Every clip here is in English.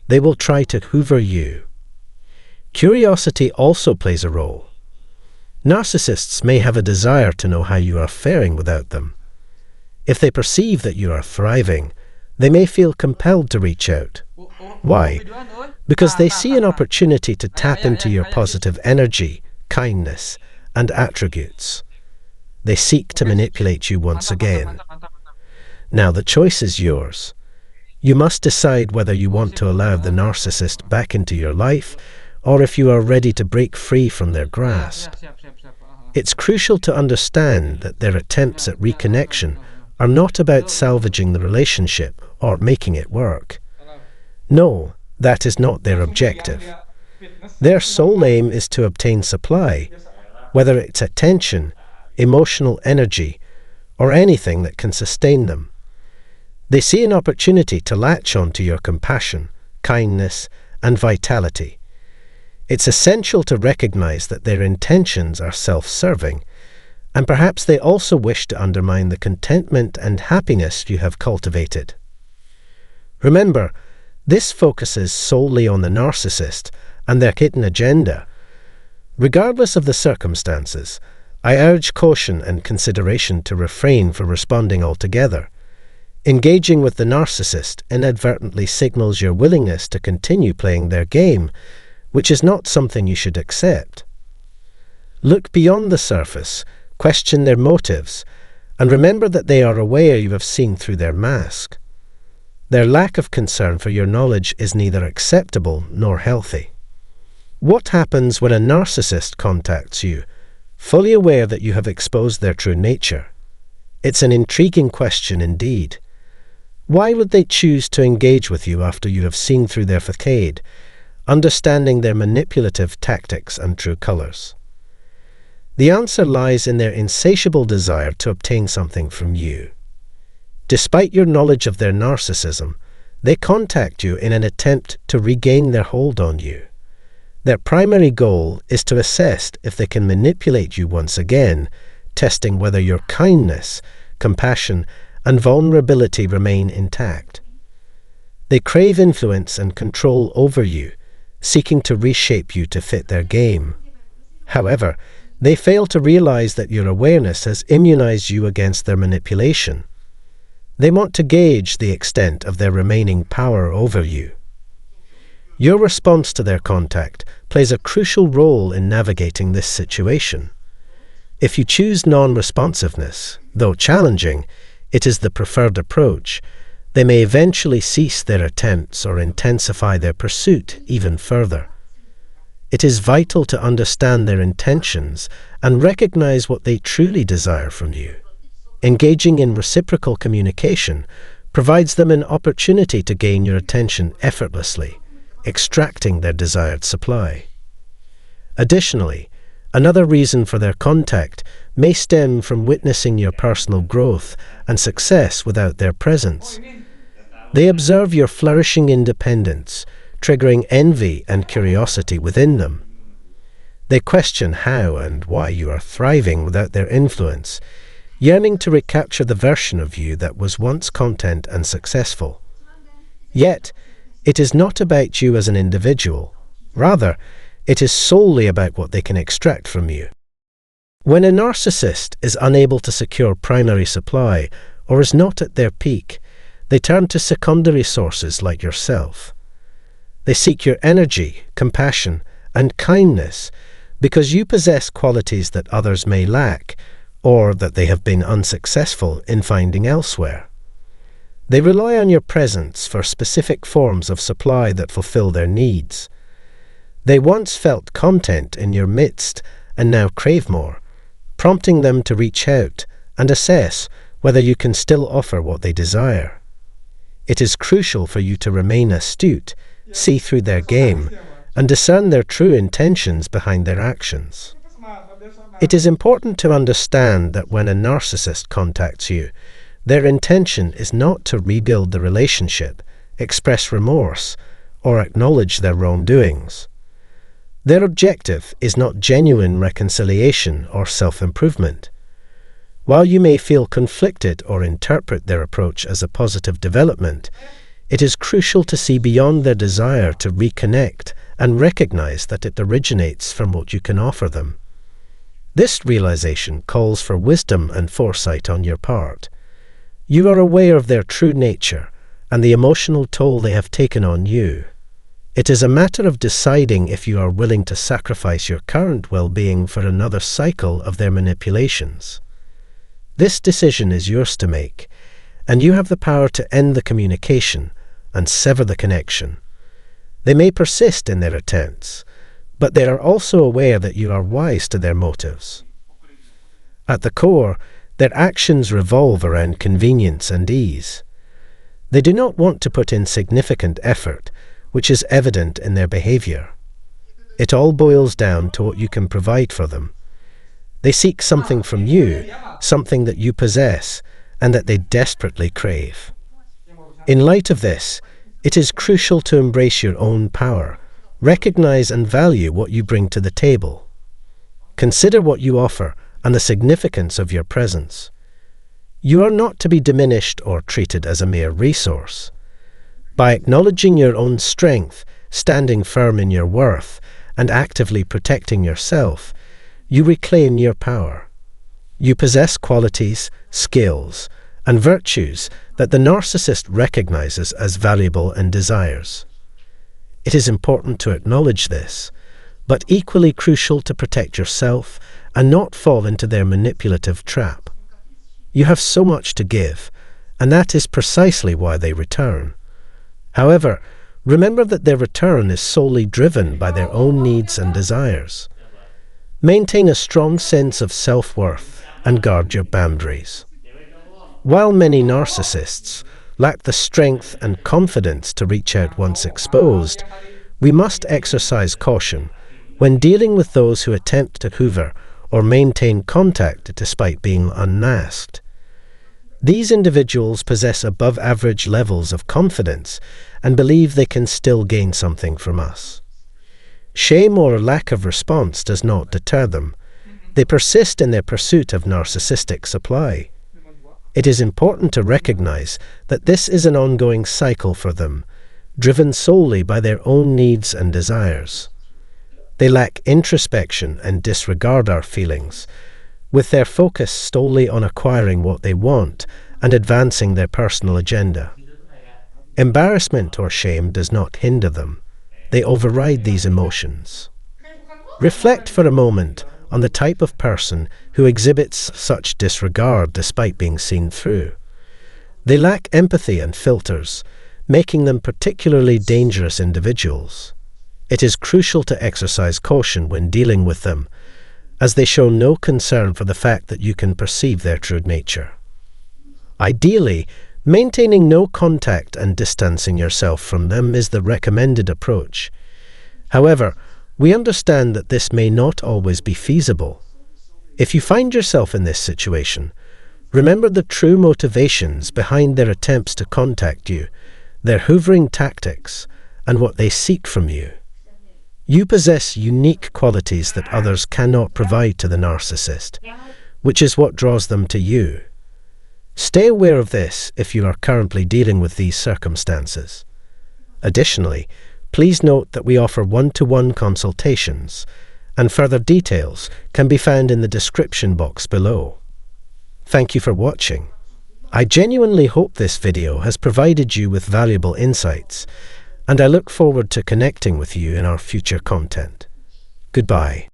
They will try to hoover you. Curiosity also plays a role. Narcissists may have a desire to know how you are faring without them. If they perceive that you are thriving, they may feel compelled to reach out. Why? Because they see an opportunity to tap into your positive energy, kindness, and attributes. They seek to manipulate you once again. Now the choice is yours. You must decide whether you want to allow the narcissist back into your life, or if you are ready to break free from their grasp. It's crucial to understand that their attempts at reconnection are not about salvaging the relationship or making it work. No, that is not their objective. Their sole aim is to obtain supply, whether it's attention, emotional energy, or anything that can sustain them. They see an opportunity to latch onto your compassion, kindness, and vitality. It's essential to recognize that their intentions are self-serving, and perhaps they also wish to undermine the contentment and happiness you have cultivated. Remember, this focuses solely on the narcissist and their hidden agenda. Regardless of the circumstances, I urge caution and consideration to refrain from responding altogether. Engaging with the narcissist inadvertently signals your willingness to continue playing their game, which is not something you should accept. Look beyond the surface, question their motives, and remember that they are aware you have seen through their mask. Their lack of concern for your knowledge is neither acceptable nor healthy. What happens when a narcissist contacts you, fully aware that you have exposed their true nature? It's an intriguing question indeed. Why would they choose to engage with you after you have seen through their facade, understanding their manipulative tactics and true colors? The answer lies in their insatiable desire to obtain something from you. Despite your knowledge of their narcissism, they contact you in an attempt to regain their hold on you. Their primary goal is to assess if they can manipulate you once again, testing whether your kindness, compassion, and vulnerability remain intact. They crave influence and control over you, seeking to reshape you to fit their game. However, they fail to realize that your awareness has immunized you against their manipulation. They want to gauge the extent of their remaining power over you. Your response to their contact plays a crucial role in navigating this situation. If you choose non-responsiveness, though challenging, it is the preferred approach. They may eventually cease their attempts or intensify their pursuit even further. It is vital to understand their intentions and recognize what they truly desire from you. Engaging in reciprocal communication provides them an opportunity to gain your attention effortlessly, extracting their desired supply. Additionally, another reason for their contact may stem from witnessing your personal growth and success without their presence. They observe your flourishing independence, triggering envy and curiosity within them. They question how and why you are thriving without their influence, yearning to recapture the version of you that was once content and successful. Yet, it is not about you as an individual. Rather, it is solely about what they can extract from you. When a narcissist is unable to secure primary supply or is not at their peak, they turn to secondary sources like yourself. They seek your energy, compassion, and kindness because you possess qualities that others may lack or that they have been unsuccessful in finding elsewhere. They rely on your presence for specific forms of supply that fulfill their needs. They once felt content in your midst and now crave more, prompting them to reach out and assess whether you can still offer what they desire. It is crucial for you to remain astute, see through their game, and discern their true intentions behind their actions. It is important to understand that when a narcissist contacts you, their intention is not to rebuild the relationship, express remorse, or acknowledge their wrongdoings. Their objective is not genuine reconciliation or self-improvement. While you may feel conflicted or interpret their approach as a positive development, It is crucial to see beyond their desire to reconnect and recognize that it originates from what you can offer them. This realization calls for wisdom and foresight on your part. You are aware of their true nature and the emotional toll they have taken on you. It is a matter of deciding if you are willing to sacrifice your current well-being for another cycle of their manipulations. This decision is yours to make, and you have the power to end the communication and sever the connection. They may persist in their attempts, but they are also aware that you are wise to their motives. At the core, their actions revolve around convenience and ease. They do not want to put in significant effort, which is evident in their behavior. It all boils down to what you can provide for them. They seek something from you, something that you possess, and that they desperately crave. In light of this, it is crucial to embrace your own power, recognize and value what you bring to the table. Consider what you offer and the significance of your presence. You are not to be diminished or treated as a mere resource. By acknowledging your own strength, standing firm in your worth, and actively protecting yourself, you reclaim your power. You possess qualities, skills, and virtues that the narcissist recognizes as valuable and desires. It is important to acknowledge this, but equally crucial to protect yourself and not fall into their manipulative trap. You have so much to give, and that is precisely why they return. However, remember that their return is solely driven by their own needs and desires. Maintain a strong sense of self-worth and guard your boundaries. While many narcissists lack the strength and confidence to reach out once exposed, we must exercise caution when dealing with those who attempt to hoover or maintain contact despite being unmasked. These individuals possess above-average levels of confidence and believe they can still gain something from us. Shame or lack of response does not deter them. They persist in their pursuit of narcissistic supply. It is important to recognize that this is an ongoing cycle for them, driven solely by their own needs and desires. They lack introspection and disregard our feelings, with their focus solely on acquiring what they want and advancing their personal agenda. Embarrassment or shame does not hinder them. They override these emotions. Reflect for a moment on the type of person who exhibits such disregard despite being seen through. They lack empathy and filters, making them particularly dangerous individuals. It is crucial to exercise caution when dealing with them, as they show no concern for the fact that you can perceive their true nature. Ideally, maintaining no contact and distancing yourself from them is the recommended approach. However, we understand that this may not always be feasible. If you find yourself in this situation, remember the true motivations behind their attempts to contact you, their hoovering tactics, and what they seek from you. You possess unique qualities that others cannot provide to the narcissist, which is what draws them to you. Stay aware of this if you are currently dealing with these circumstances. Additionally, please note that we offer one-to-one consultations, and further details can be found in the description box below. Thank you for watching. I genuinely hope this video has provided you with valuable insights, and I look forward to connecting with you in our future content. Goodbye.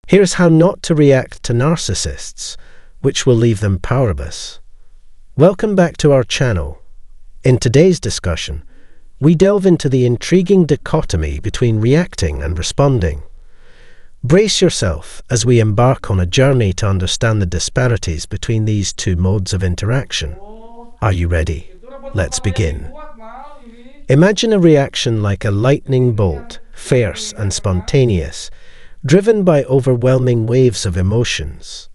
Here's how not to react to narcissists, which will leave them powerless. Welcome back to our channel. In today's discussion, we delve into the intriguing dichotomy between reacting and responding. Brace yourself as we embark on a journey to understand the disparities between these two modes of interaction. Are you ready? Let's begin. Imagine a reaction like a lightning bolt, fierce and spontaneous, driven by overwhelming waves of emotions.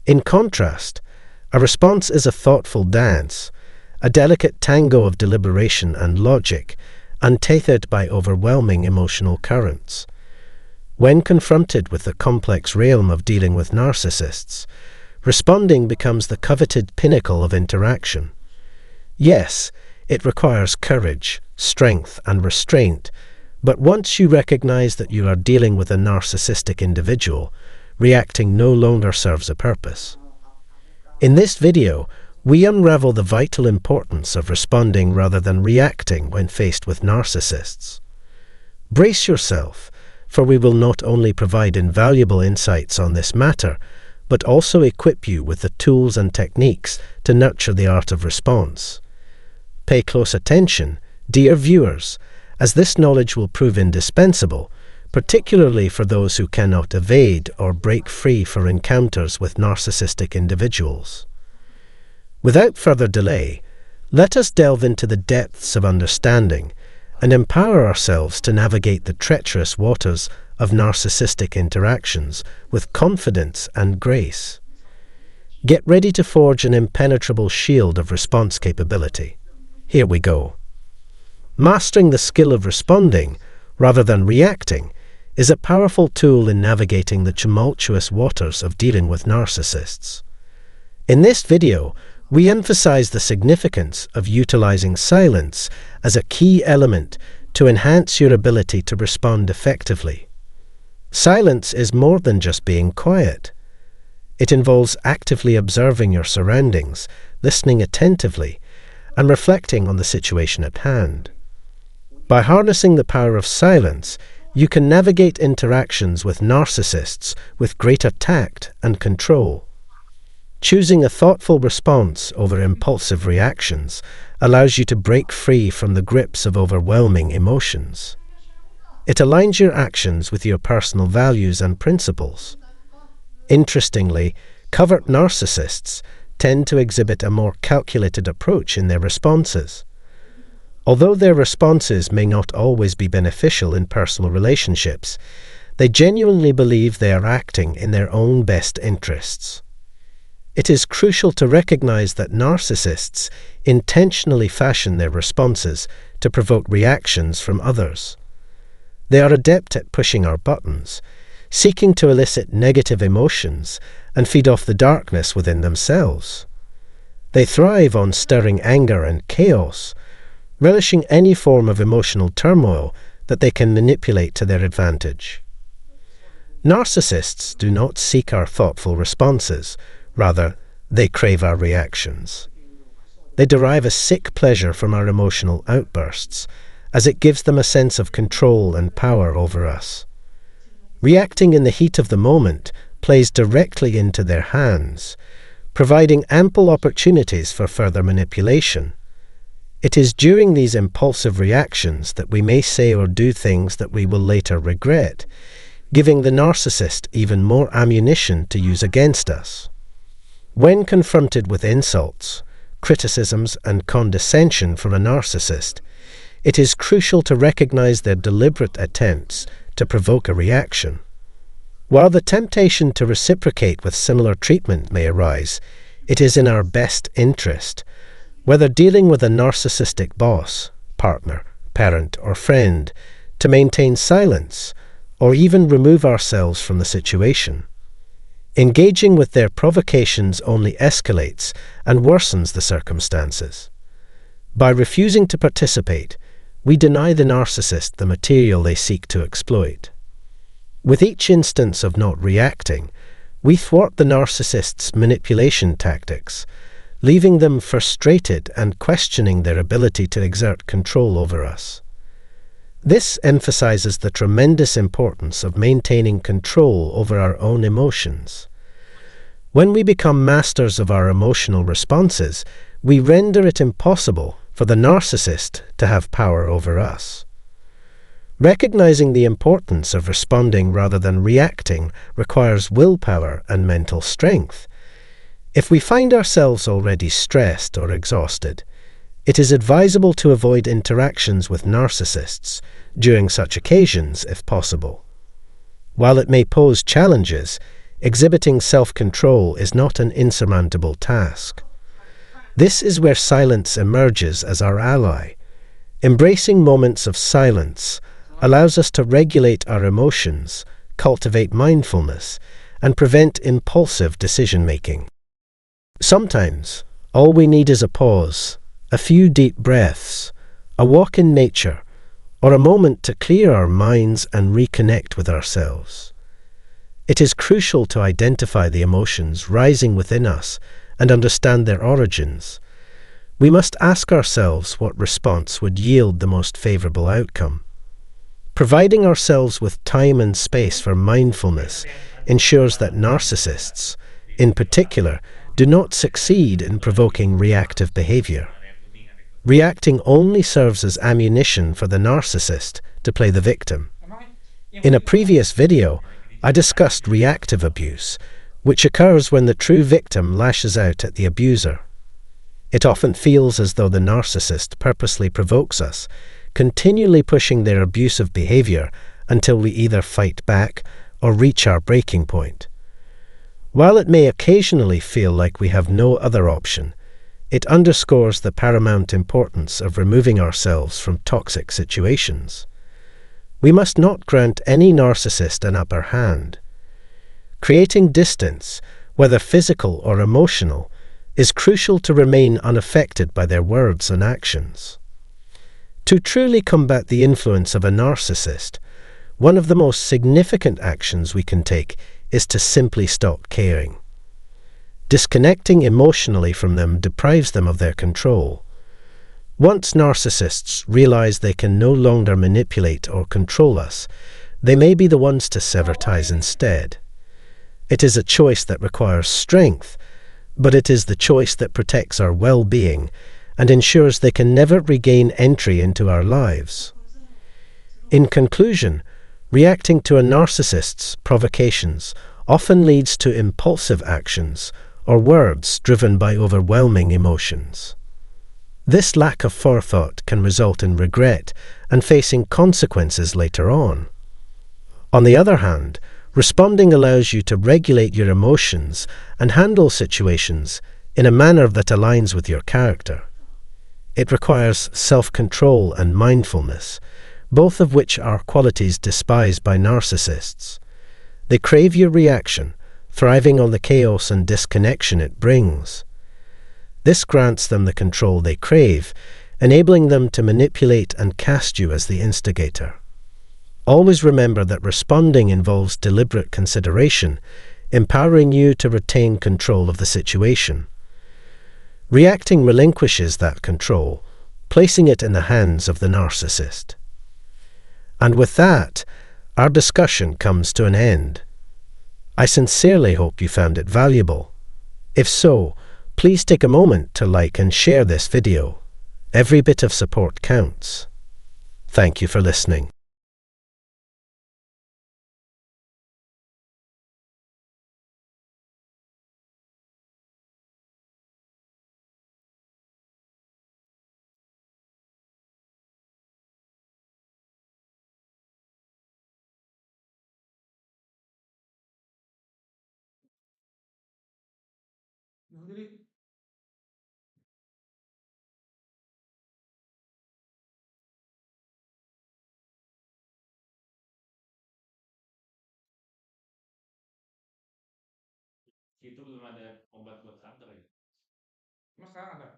In contrast, a response is a thoughtful dance, a delicate tango of deliberation and logic, untethered by overwhelming emotional currents. When confronted with the complex realm of dealing with narcissists, responding becomes the coveted pinnacle of interaction. Yes, It requires courage, strength, and restraint, but once you recognize that you are dealing with a narcissistic individual, reacting no longer serves a purpose. In this video, we unravel the vital importance of responding rather than reacting when faced with narcissists. Brace yourself, for we will not only provide invaluable insights on this matter, but also equip you with the tools and techniques to nurture the art of response. Pay close attention, dear viewers, as this knowledge will prove indispensable, particularly for those who cannot evade or break free for encounters with narcissistic individuals. Without further delay, let us delve into the depths of understanding and empower ourselves to navigate the treacherous waters of narcissistic interactions with confidence and grace. Get ready to forge an impenetrable shield of response capability. Here we go. Mastering the skill of responding, rather than reacting, is a powerful tool in navigating the tumultuous waters of dealing with narcissists. In this video, we emphasize the significance of utilizing silence as a key element to enhance your ability to respond effectively. Silence is more than just being quiet. It involves actively observing your surroundings, listening attentively, and reflecting on the situation at hand. By harnessing the power of silence, you can navigate interactions with narcissists with greater tact and control. Choosing a thoughtful response over impulsive reactions allows you to break free from the grips of overwhelming emotions. It aligns your actions with your personal values and principles. Interestingly, covert narcissists tend to exhibit a more calculated approach in their responses. Although their responses may not always be beneficial in personal relationships, they genuinely believe they are acting in their own best interests. It is crucial to recognize that narcissists intentionally fashion their responses to provoke reactions from others. They are adept at pushing our buttons, seeking to elicit negative emotions and feed off the darkness within themselves. They thrive on stirring anger and chaos, relishing any form of emotional turmoil that they can manipulate to their advantage. Narcissists do not seek our thoughtful responses. Rather, they crave our reactions. They derive a sick pleasure from our emotional outbursts, as it gives them a sense of control and power over us. Reacting in the heat of the moment plays directly into their hands, providing ample opportunities for further manipulation. It is during these impulsive reactions that we may say or do things that we will later regret, giving the narcissist even more ammunition to use against us. When confronted with insults, criticisms, and condescension from a narcissist, it is crucial to recognize their deliberate attempts to provoke a reaction. While the temptation to reciprocate with similar treatment may arise, it is in our best interest, whether dealing with a narcissistic boss, partner, parent, or friend, to maintain silence or even remove ourselves from the situation. Engaging with their provocations only escalates and worsens the circumstances. By refusing to participate, we deny the narcissist the material they seek to exploit. With each instance of not reacting, we thwart the narcissist's manipulation tactics, leaving them frustrated and questioning their ability to exert control over us. This emphasizes the tremendous importance of maintaining control over our own emotions. When we become masters of our emotional responses, we render it impossible for the narcissist to have power over us. Recognizing the importance of responding rather than reacting requires willpower and mental strength. If we find ourselves already stressed or exhausted, it is advisable to avoid interactions with narcissists during such occasions if possible. While it may pose challenges, exhibiting self-control is not an insurmountable task. This is where silence emerges as our ally. Embracing moments of silence allows us to regulate our emotions, cultivate mindfulness, and prevent impulsive decision-making. Sometimes, all we need is a pause, A few deep breaths, a walk in nature, or a moment to clear our minds and reconnect with ourselves. It is crucial to identify the emotions rising within us and understand their origins. We must ask ourselves what response would yield the most favorable outcome. Providing ourselves with time and space for mindfulness ensures that narcissists, in particular, do not succeed in provoking reactive behavior. Reacting only serves as ammunition for the narcissist to play the victim. In a previous video, I discussed reactive abuse, which occurs when the true victim lashes out at the abuser. It often feels as though the narcissist purposely provokes us, continually pushing their abusive behavior until we either fight back or reach our breaking point. While it may occasionally feel like we have no other option, it underscores the paramount importance of removing ourselves from toxic situations. We must not grant any narcissist an upper hand. Creating distance, whether physical or emotional, is crucial to remain unaffected by their words and actions. To truly combat the influence of a narcissist, one of the most significant actions we can take is to simply stop caring. Disconnecting emotionally from them deprives them of their control. Once narcissists realize they can no longer manipulate or control us, they may be the ones to sever ties instead. It is a choice that requires strength, but it is the choice that protects our well-being and ensures they can never regain entry into our lives. In conclusion, reacting to a narcissist's provocations often leads to impulsive actions or words driven by overwhelming emotions. This lack of forethought can result in regret and facing consequences later on. On the other hand, responding allows you to regulate your emotions and handle situations in a manner that aligns with your character. It requires self-control and mindfulness, both of which are qualities despised by narcissists. They crave your reaction, thriving on the chaos and disconnection it brings. This grants them the control they crave, enabling them to manipulate and cast you as the instigator. Always remember that responding involves deliberate consideration, empowering you to retain control of the situation. Reacting relinquishes that control, placing it in the hands of the narcissist. And with that, our discussion comes to an end. I sincerely hope you found it valuable. If so, please take a moment to like and share this video. Every bit of support counts. Thank you for listening. Itu belum ada obat buat kanker ya? Emang sekarang ada?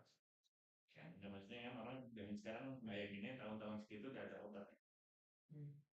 Ya, enggak maksudnya kan orang dari sekarang bayanginnya tahun-tahun segitu udah ada obat. Hmm.